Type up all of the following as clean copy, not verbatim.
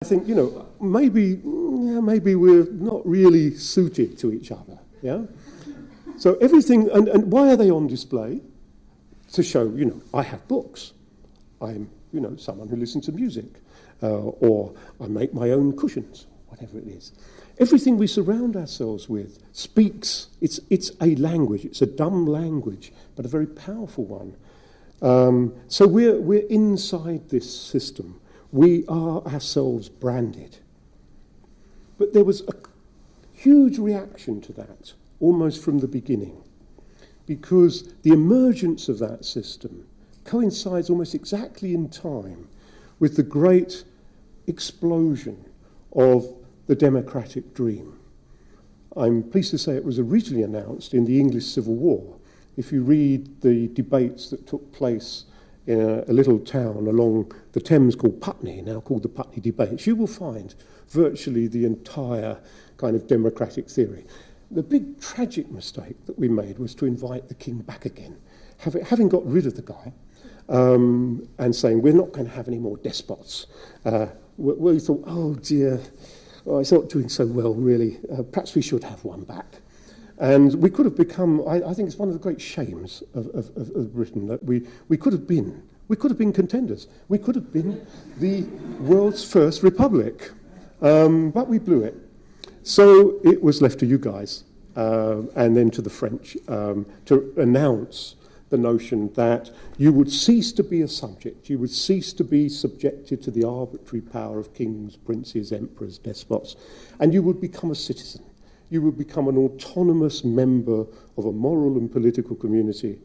I think, maybe we're not really suited to each other, yeah? So everything, and why are they on display? To show, I have books. I'm, someone who listens to music. Or I make my own cushions, whatever it is. Everything we surround ourselves with speaks, it's a language, it's a dumb language, but a very powerful one. So we're inside this system. We are ourselves branded. But there was a huge reaction to that, almost from the beginning, because the emergence of that system coincides almost exactly in time with the great explosion of the democratic dream. I'm pleased to say it was originally announced in the English Civil War. If you read the debates that took place in a little town along the Thames called Putney, now called the Putney debates, you will find virtually the entire kind of democratic theory. The big tragic mistake that we made was to invite the king back again, having got rid of the guy, and saying, we're not going to have any more despots. We thought, oh dear, it's not doing so well, really. Perhaps we should have one back. And we could have become, I think it's one of the great shames of Britain, that we could have been contenders. We could have been the world's first republic. But we blew it. So it was left to you guys, and then to the French, to announce the notion that you would cease to be a subject, you would cease to be subjected to the arbitrary power of kings, princes, emperors, despots, and you would become a citizen. You would become an autonomous member of a moral and political community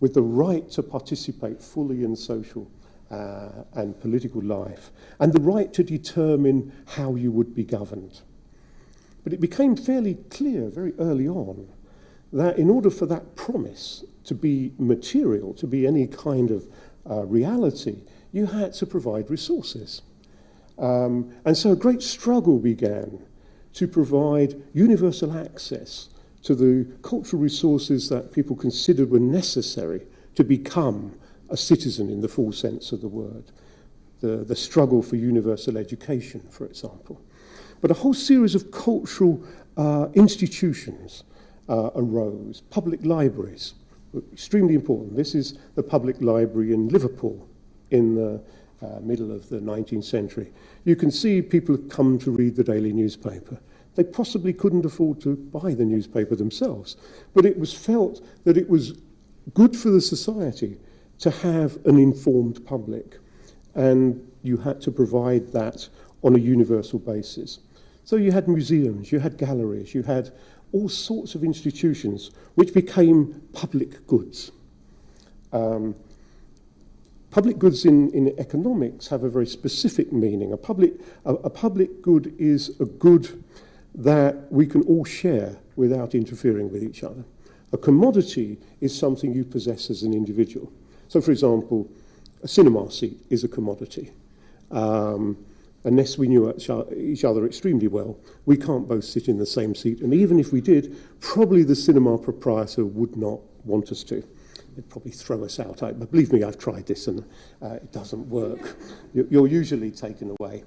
with the right to participate fully in social and political life, and the right to determine how you would be governed. But it became fairly clear very early on that in order for that promise to be material, to be any kind of reality, you had to provide resources. And so a great struggle began to provide universal access to the cultural resources that people considered were necessary to become a citizen in the full sense of the word. The struggle for universal education, for example. But a whole series of cultural institutions arose. Public libraries were extremely important. This is the public library in Liverpool in the middle of the 19th century. You can see people have come to read the daily newspaper. They possibly couldn't afford to buy the newspaper themselves, but it was felt that it was good for the society to have an informed public, and you had to provide that on a universal basis. So you had museums, you had galleries, you had all sorts of institutions which became public goods. Public goods in economics have a very specific meaning. A public good is a good that we can all share without interfering with each other. A commodity is something you possess as an individual. So, for example, a cinema seat is a commodity. Unless we knew each other extremely well, we can't both sit in the same seat. And even if we did, probably the cinema proprietor would not want us to. They'd probably throw us out. But believe me, I've tried this and it doesn't work. You're usually taken away.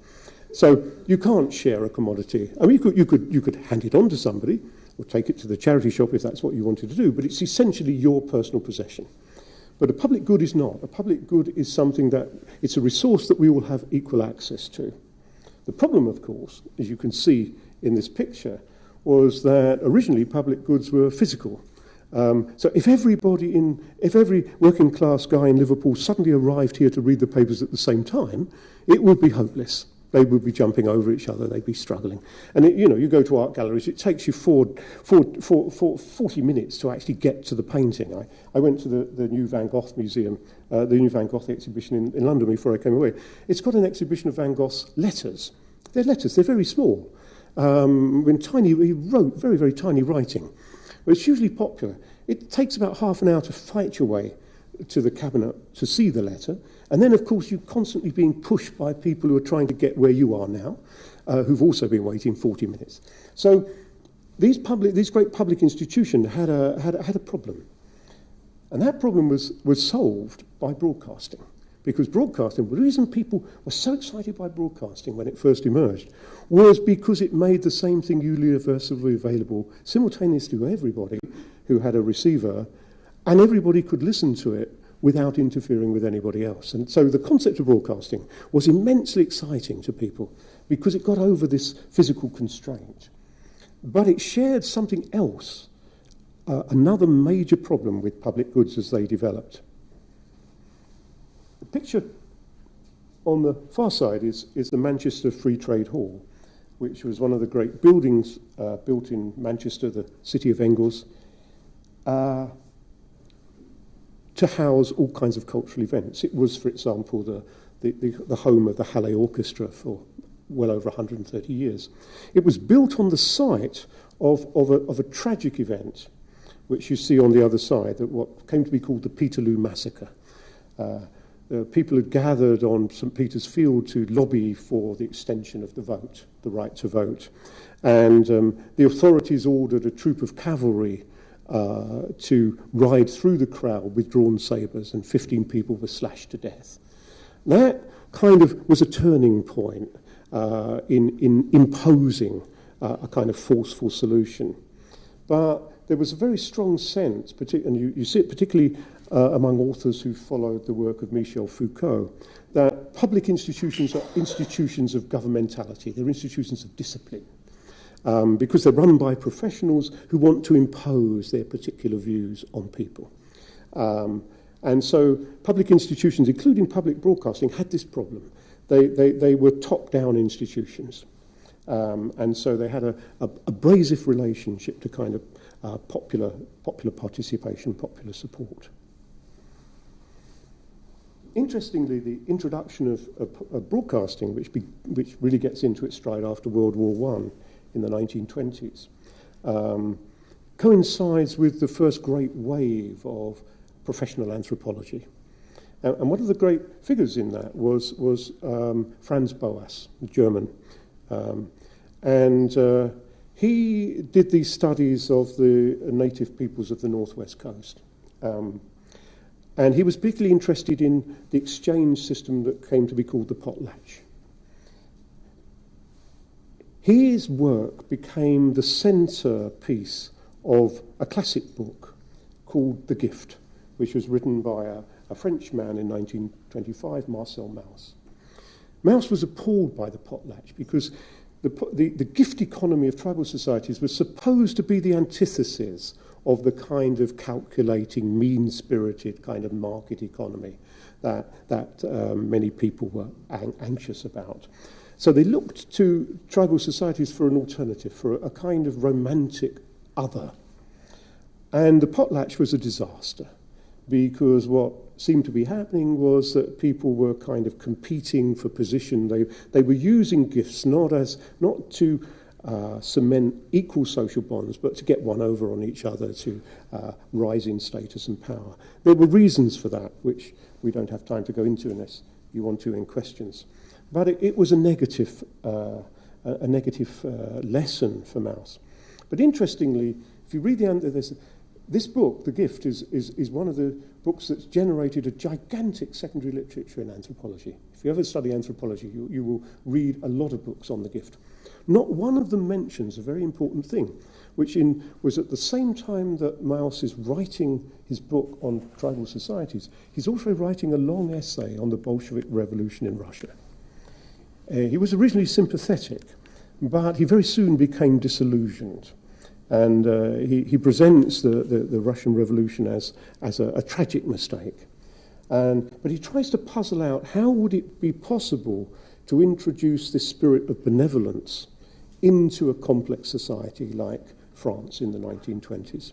So you can't share a commodity. I mean, you could hand it on to somebody or take it to the charity shop if that's what you wanted to do, but it's essentially your personal possession. But a public good is not. A public good is something that, it's a resource that we all have equal access to. The problem, of course, as you can see in this picture, was that originally public goods were physical. So if every working class guy in Liverpool suddenly arrived here to read the papers at the same time, it would be hopeless. They would be jumping over each other, they'd be struggling. And you go to art galleries, it takes you 40 minutes to actually get to the painting. I went to the new Van Gogh museum, the new Van Gogh exhibition in London before I came away. It's got an exhibition of Van Gogh's letters. They're letters, they're very small. He wrote very, very tiny writing. But it's hugely popular. It takes about half an hour to fight your way to the cabinet to see the letter. And then, of course, you're constantly being pushed by people who are trying to get where you are now, who've also been waiting 40 minutes. So these great public institutions had a problem. And that problem was solved by broadcasting. Because broadcasting, the reason people were so excited by broadcasting when it first emerged was because it made the same thing universally available simultaneously to everybody who had a receiver, and everybody could listen to it without interfering with anybody else. And so the concept of broadcasting was immensely exciting to people because it got over this physical constraint. But it shared something else, another major problem with public goods as they developed. The picture on the far side is the Manchester Free Trade Hall, which was one of the great buildings built in Manchester, the city of Engels, to house all kinds of cultural events. It was, for example, the home of the Halle Orchestra for well over 130 years. It was built on the site of a tragic event, which you see on the other side, that what came to be called the Peterloo Massacre. People had gathered on St. Peter's Field to lobby for the extension of the vote, the right to vote. And the authorities ordered a troop of cavalry to ride through the crowd with drawn sabres, and 15 people were slashed to death. That kind of was a turning point in imposing a kind of forceful solution. But there was a very strong sense, and you see it particularly among authors who followed the work of Michel Foucault, that public institutions are institutions of governmentality, they're institutions of discipline, because they're run by professionals who want to impose their particular views on people. And so public institutions, including public broadcasting, had this problem. They were top-down institutions. And so they had a abrasive relationship to kind of popular participation, popular support. Interestingly, the introduction of broadcasting, which really gets into its stride after World War I in the 1920s, coincides with the first great wave of professional anthropology. And one of the great figures in that was Franz Boas, the German. And he did these studies of the native peoples of the northwest coast. And he was particularly interested in the exchange system that came to be called the potlatch. His work became the centerpiece of a classic book called The Gift, which was written by a French man in 1925, Marcel Mauss. Mauss was appalled by the potlatch because the gift economy of tribal societies was supposed to be the antithesis of the kind of calculating, mean-spirited kind of market economy that many people were anxious about. So they looked to tribal societies for an alternative, for a kind of romantic other. And the potlatch was a disaster, because what seemed to be happening was that people were kind of competing for position. They were using gifts not to cement equal social bonds, but to get one over on each other, to rise in status and power. There were reasons for that, which we don't have time to go into unless you want to in questions. But it was a negative lesson for Mauss. But interestingly, if you read the end of this book, The Gift, is one of the books that's generated a gigantic secondary literature in anthropology. If you ever study anthropology, you will read a lot of books on The Gift. Not one of them mentions a very important thing, which was at the same time that Mauss is writing his book on tribal societies, he's also writing a long essay on the Bolshevik Revolution in Russia. He was originally sympathetic, but he very soon became disillusioned. And he presents the Russian Revolution as a tragic mistake. But he tries to puzzle out how would it be possible to introduce this spirit of benevolence into a complex society like France in the 1920s.